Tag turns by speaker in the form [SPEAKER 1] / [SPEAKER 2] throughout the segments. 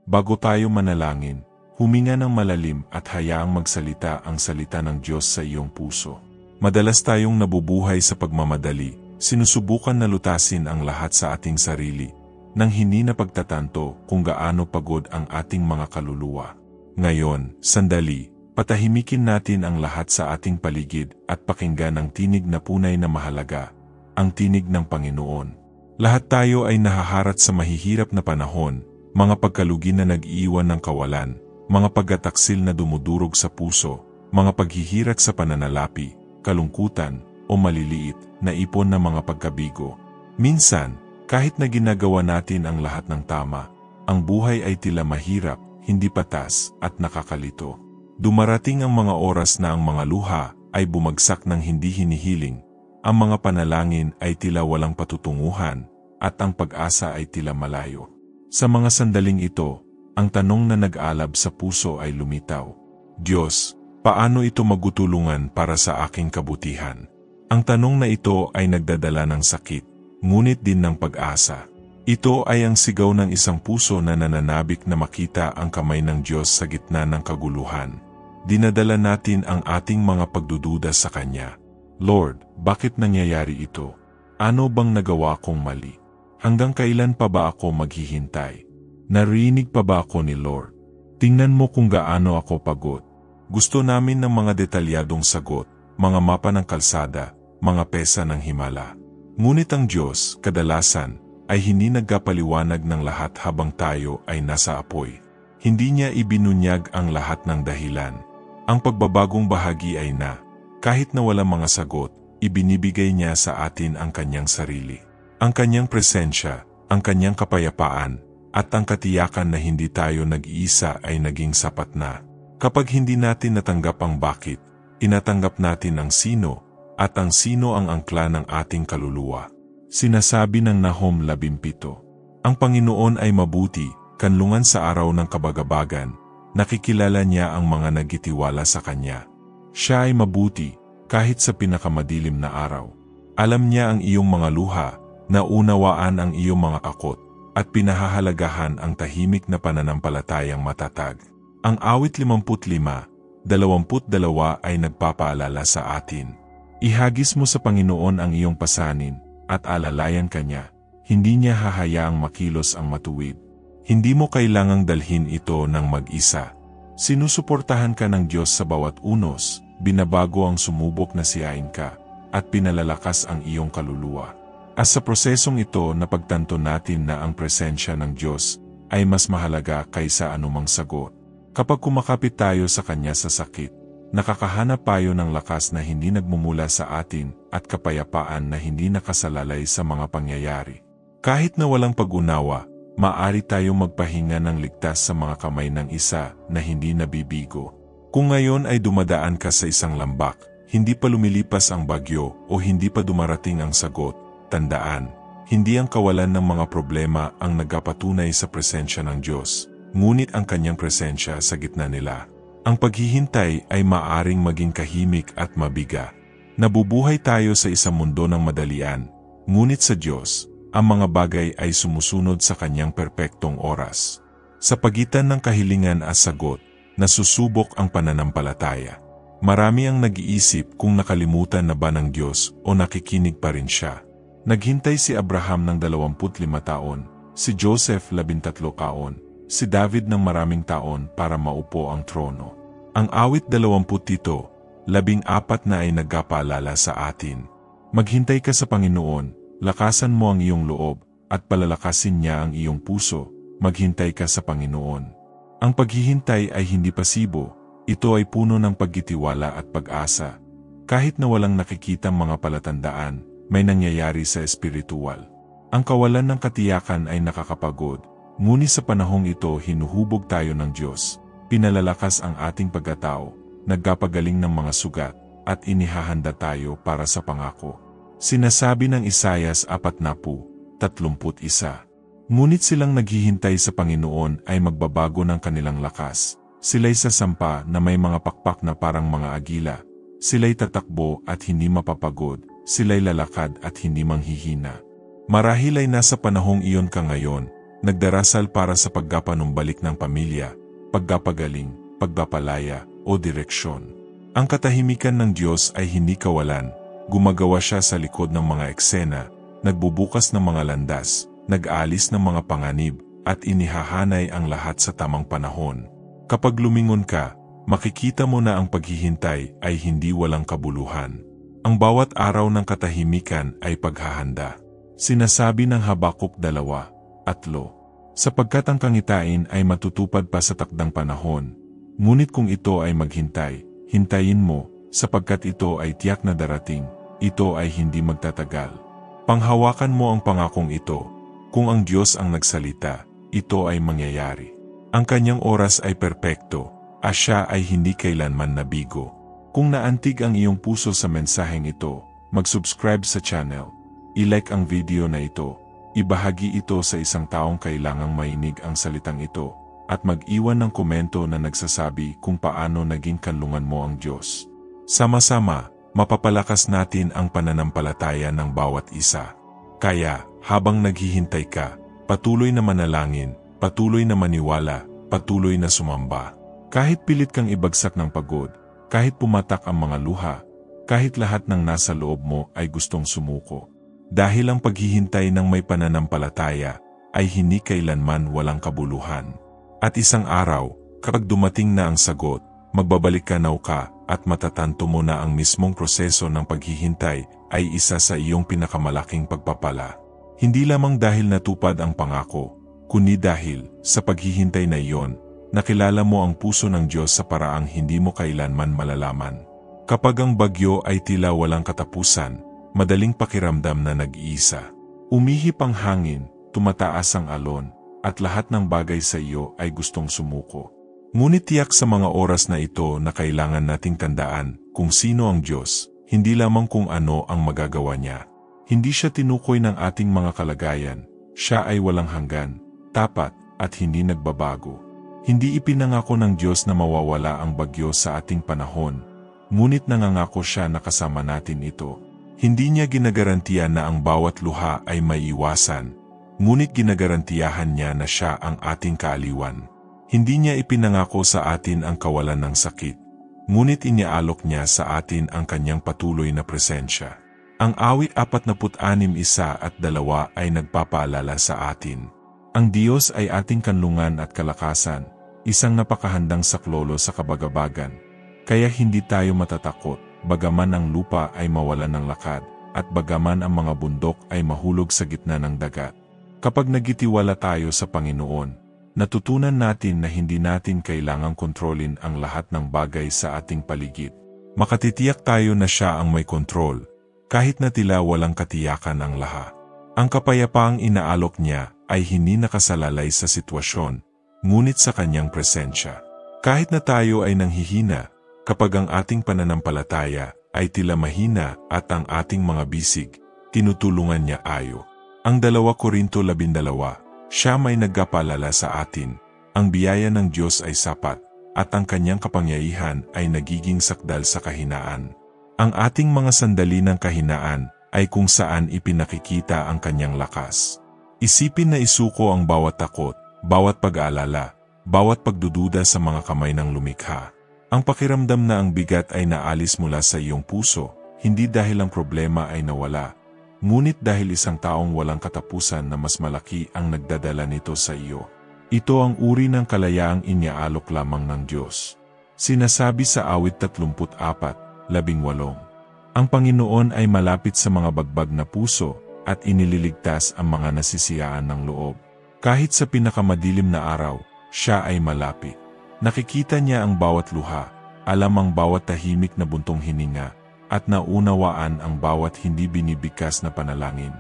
[SPEAKER 1] Bago tayo manalangin, huminga ng malalim at hayaang magsalita ang salita ng Diyos sa iyong puso. Madalas tayong nabubuhay sa pagmamadali, sinusubukan na lutasin ang lahat sa ating sarili, nang hindi na pagtatanto kung gaano pagod ang ating mga kaluluwa. Ngayon, sandali, patahimikin natin ang lahat sa ating paligid at pakinggan ang tinig na punay na mahalaga, ang tinig ng Panginoon. Lahat tayo ay nahaharap sa mahihirap na panahon, mga pagkalugi na nag-iiwan ng kawalan, mga paggataksil na dumudurog sa puso, mga paghihirak sa pananalapi, kalungkutan, o maliliit na ipon ng mga pagkabigo. Minsan, kahit na ginagawa natin ang lahat ng tama, ang buhay ay tila mahirap, hindi patas, at nakakalito. Dumarating ang mga oras na ang mga luha ay bumagsak ng hindi hinihiling, ang mga panalangin ay tila walang patutunguhan, at ang pag-asa ay tila malayo. Sa mga sandaling ito, ang tanong na nag-alab sa puso ay lumitaw. Diyos, paano ito magutulungan para sa aking kabutihan? Ang tanong na ito ay nagdadala ng sakit, ngunit din ng pag-asa. Ito ay ang sigaw ng isang puso na nananabik na makita ang kamay ng Diyos sa gitna ng kaguluhan. Dinadala natin ang ating mga pagdududa sa Kanya. Lord, bakit nangyayari ito? Ano bang nagawa kong mali? Hanggang kailan pa ba ako maghihintay? Narinig pa ba ako ni Lord? Tingnan mo kung gaano ako pagod. Gusto namin ng mga detalyadong sagot, mga mapa ng kalsada, mga pesa ng himala. Ngunit ang Diyos, kadalasan, ay hindi nagkapaliwanag ng lahat habang tayo ay nasa apoy. Hindi niya ibinunyag ang lahat ng dahilan. Ang pagbabagong bahagi ay kahit na walang mga sagot, ibinibigay niya sa atin ang kanyang sarili. Ang kanyang presensya, ang kanyang kapayapaan, at ang katiyakan na hindi tayo nag-iisa ay naging sapat na. Kapag hindi natin natanggap ang bakit, inatanggap natin ang sino, at ang sino ang angkla ng ating kaluluwa. Sinasabi ng Nahum 17, ang Panginoon ay mabuti, kanlungan sa araw ng kabagabagan, nakikilala niya ang mga nagtitiwala sa Kanya. Siya ay mabuti, kahit sa pinakamadilim na araw. Alam niya ang iyong mga luha, naunawaan ang iyong mga akot, at pinahahalagahan ang tahimik na pananampalatayang matatag. Ang awit 55:22 ay nagpapaalala sa atin. Ihagis mo sa Panginoon ang iyong pasanin, at alalayan Kanya, hindi niya hahayaang makilos ang matuwid. Hindi mo kailangang dalhin ito ng mag-isa. Sinusuportahan ka ng Diyos sa bawat unos, binabago ang sumubok na siyain ka, at pinalalakas ang iyong kaluluwa. At sa prosesong ito napagtanto natin na ang presensya ng Diyos ay mas mahalaga kaysa anumang sagot. Kapag kumakapit tayo sa Kanya sa sakit, nakakahanap tayo ng lakas na hindi nagmumula sa atin at kapayapaan na hindi nakasalalay sa mga pangyayari. Kahit na walang pag-unawa, maaari tayong magpahinga ng ligtas sa mga kamay ng isa na hindi nabibigo. Kung ngayon ay dumadaan ka sa isang lambak, hindi pa lumilipas ang bagyo o hindi pa dumarating ang sagot, tandaan, hindi ang kawalan ng mga problema ang nagpapatunay sa presensya ng Diyos, ngunit ang Kanyang presensya sa gitna nila. Ang paghihintay ay maaring maging kahimik at mabiga. Nabubuhay tayo sa isang mundo ng madalian, ngunit sa Diyos, ang mga bagay ay sumusunod sa Kanyang perpektong oras. Sa pagitan ng kahilingan at sagot, nasusubok ang pananampalataya. Marami ang nag-iisip kung nakalimutan na ba ng Diyos o nakikinig pa rin siya. Naghintay si Abraham ng 25 taon, si Joseph 13 taon, si David ng maraming taon para maupo ang trono. Ang awit 27, 14 na ay nagpapaalala sa atin. Maghintay ka sa Panginoon, lakasan mo ang iyong loob, at palalakasin niya ang iyong puso, maghintay ka sa Panginoon. Ang paghihintay ay hindi pasibo, ito ay puno ng pagtitiwala at pag-asa. Kahit na walang nakikitang mga palatandaan, may nangyayari sa espiritual. Ang kawalan ng katiyakan ay nakakapagod, ngunit sa panahong ito hinuhubog tayo ng Diyos, pinalalakas ang ating pagkatao, nagpapagaling ng mga sugat, at inihahanda tayo para sa pangako. Sinasabi ng Isaias 40:31, ngunit silang naghihintay sa Panginoon ay magbabago ng kanilang lakas. Sila'y sasampa na may mga pakpak na parang mga agila. Sila'y tatakbo at hindi mapapagod. Sila'y lalakad at hindi manghihina. Marahil ay nasa panahong iyon ka ngayon, nagdarasal para sa pagpapanumbalik ng pamilya, pagpapagaling, pagpapalaya, o direksyon. Ang katahimikan ng Diyos ay hindi kawalan, gumagawa siya sa likod ng mga eksena, nagbubukas ng mga landas, nag-aalis ng mga panganib, at inihahanay ang lahat sa tamang panahon. Kapag lumingon ka, makikita mo na ang paghihintay ay hindi walang kabuluhan. Ang bawat araw ng katahimikan ay paghahanda. Sinasabi ng Habakuk 2:3, sapagkat ang kangitain ay matutupad pa sa takdang panahon. Ngunit kung ito ay maghintay, hintayin mo, sapagkat ito ay tiyak na darating, ito ay hindi magtatagal. Panghawakan mo ang pangakong ito, kung ang Diyos ang nagsalita, ito ay mangyayari. Ang kanyang oras ay perpekto, at siya ay hindi kailanman nabigo. Kung naantig ang iyong puso sa mensaheng ito, mag-subscribe sa channel, i-like ang video na ito, ibahagi ito sa isang taong kailangang mainig ang salitang ito, at mag-iwan ng komento na nagsasabi kung paano naging kanlungan mo ang Diyos. Sama-sama, mapapalakas natin ang pananampalataya ng bawat isa. Kaya, habang naghihintay ka, patuloy na manalangin, patuloy na maniwala, patuloy na sumamba. Kahit pilit kang ibagsak ng pagod, kahit pumatak ang mga luha, kahit lahat ng nasa loob mo ay gustong sumuko. Dahil ang paghihintay ng may pananampalataya ay hindi kailanman walang kabuluhan. At isang araw, kapag dumating na ang sagot, magbabalik ka at matatanto mo na ang mismong proseso ng paghihintay ay isa sa iyong pinakamalaking pagpapala. Hindi lamang dahil natupad ang pangako, kundi dahil, sa paghihintay na iyon, nakilala mo ang puso ng Diyos sa paraang hindi mo kailanman malalaman. Kapag ang bagyo ay tila walang katapusan, madaling pakiramdam na nag-iisa. Umihip ang hangin, tumataas ang alon, at lahat ng bagay sa iyo ay gustong sumuko. Ngunit tiyak sa mga oras na ito na kailangan nating tandaan kung sino ang Diyos, hindi lamang kung ano ang magagawa niya. Hindi siya tinukoy ng ating mga kalagayan, siya ay walang hanggan, tapat, at hindi nagbabago. Hindi ipinangako ng Diyos na mawawala ang bagyo sa ating panahon, ngunit nangangako siya na kasama natin ito. Hindi niya ginagarantiya na ang bawat luha ay maiiwasan, ngunit ginagarantiyahan niya na siya ang ating kaaliwan. Hindi niya ipinangako sa atin ang kawalan ng sakit, ngunit iniaalok niya sa atin ang kanyang patuloy na presensya. Ang awit 46:1-2 ay nagpapaalala sa atin. Ang Diyos ay ating kanlungan at kalakasan, isang napakahandang saklolo sa kabagabagan. Kaya hindi tayo matatakot, bagaman ang lupa ay mawalan ng lakad, at bagaman ang mga bundok ay mahulog sa gitna ng dagat. Kapag nagitiwala tayo sa Panginoon, natutunan natin na hindi natin kailangang kontrolin ang lahat ng bagay sa ating paligid. Makatitiyak tayo na siya ang may kontrol, kahit na tila walang katiyakan ang lahat. Ang kapayapaang inaalok niya ay hindi nakasalalay sa sitwasyon, ngunit sa kanyang presensya. Kahit na tayo ay nanghihina, kapag ang ating pananampalataya ay tila mahina at ang ating mga bisig, tinutulungan niya ayo. Ang 2 Korinto 12, siya may nagpapaalala sa atin, ang biyaya ng Diyos ay sapat, at ang kanyang kapangyarihan ay nagiging sakdal sa kahinaan. Ang ating mga sandali ng kahinaan ay kung saan ipinakikita ang kanyang lakas. Isipin na isuko ang bawat takot, bawat pag-aalala, bawat pagdududa sa mga kamay ng lumikha. Ang pakiramdam na ang bigat ay naalis mula sa iyong puso, hindi dahil ang problema ay nawala, ngunit dahil isang taong walang katapusan na mas malaki ang nagdadala nito sa iyo. Ito ang uri ng kalayaang iniaalok lamang ng Diyos. Sinasabi sa awit 34:18, ang Panginoon ay malapit sa mga bagbag na puso at inililigtas ang mga nasisiyaan ng loob. Kahit sa pinakamadilim na araw, siya ay malapit. Nakikita niya ang bawat luha, alam ang bawat tahimik na buntong hininga, at naunawaan ang bawat hindi binibigkas na panalangin.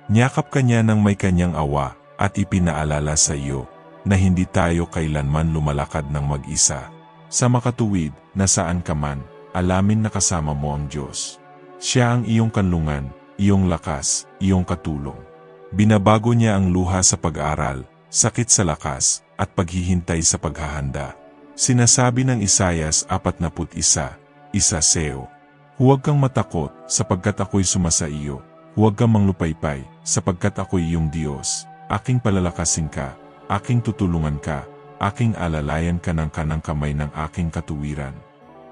[SPEAKER 1] Niyakap ka niya ng may kanyang awa at ipinaalala sa iyo na hindi tayo kailanman lumalakad ng mag-isa. Sa makatuwid na saan ka man, alamin na kasama mo ang Diyos. Siya ang iyong kanlungan, iyong lakas, iyong katulong. Binabago niya ang luha sa pag-aaral, sakit sa lakas, at paghihintay sa paghahanda. Sinasabi ng Isaias 41:1, huwag kang matakot, sapagkat ako'y sumasa iyo. Huwag kang manglupaypay, sapagkat ako'y iyong Diyos. aking palalakasin ka, aking tutulungan ka, aking alalayan ka ng kanang kamay ng aking katuwiran.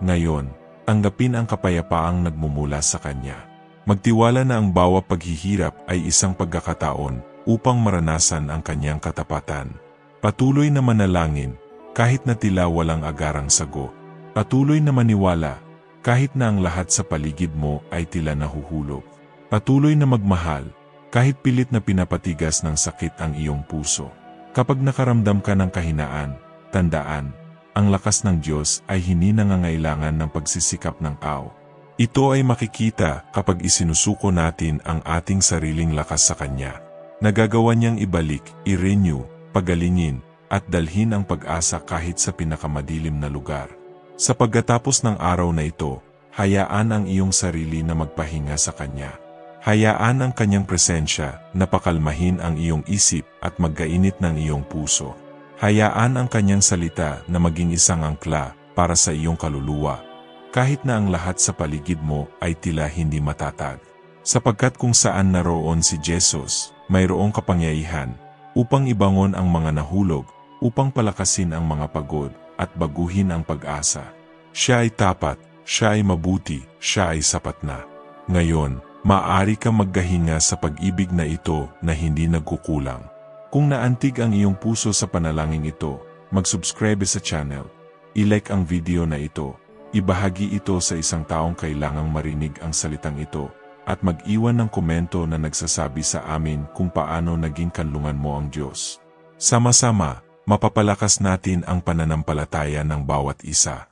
[SPEAKER 1] Ngayon, tanggapin ang kapayapaang nagmumula sa Kanya. Magtiwala na ang bawat paghihirap ay isang pagkakataon upang maranasan ang Kanyang katapatan. Patuloy na manalangin, kahit na tila walang agarang sagot. Patuloy na maniwala, kahit na ang lahat sa paligid mo ay tila nahuhulog. Patuloy na magmahal, kahit pilit na pinapatigas ng sakit ang iyong puso. Kapag nakaramdam ka ng kahinaan, tandaan, ang lakas ng Diyos ay hindi nangangailangan ng pagsisikap ng tao. Ito ay makikita kapag isinusuko natin ang ating sariling lakas sa Kanya. Nagagawa niyang ibalik, i-renew, pagalingin, at dalhin ang pag-asa kahit sa pinakamadilim na lugar. Sa pagkatapos ng araw na ito, hayaan ang iyong sarili na magpahinga sa Kanya. Hayaan ang Kanyang presensya na pakalmahin ang iyong isip at magkainit ng iyong puso. Hayaan ang Kanyang salita na maging isang angkla para sa iyong kaluluwa, kahit na ang lahat sa paligid mo ay tila hindi matatag. Sapagkat kung saan naroon si Jesus, mayroong kapangyarihan upang ibangon ang mga nahulog, upang palakasin ang mga pagod, at baguhin ang pag-asa. Siya ay tapat, siya ay mabuti, siya ay sapat na. Ngayon, maaari kang maggahinga sa pag-ibig na ito na hindi nagkukulang. Kung naantig ang iyong puso sa panalangin ito, mag-subscribe sa channel, i-like ang video na ito, ibahagi ito sa isang taong kailangang marinig ang salitang ito, at mag-iwan ng komento na nagsasabi sa amin kung paano naging kanlungan mo ang Diyos. Sama-sama, mapapalakas natin ang pananampalataya ng bawat isa.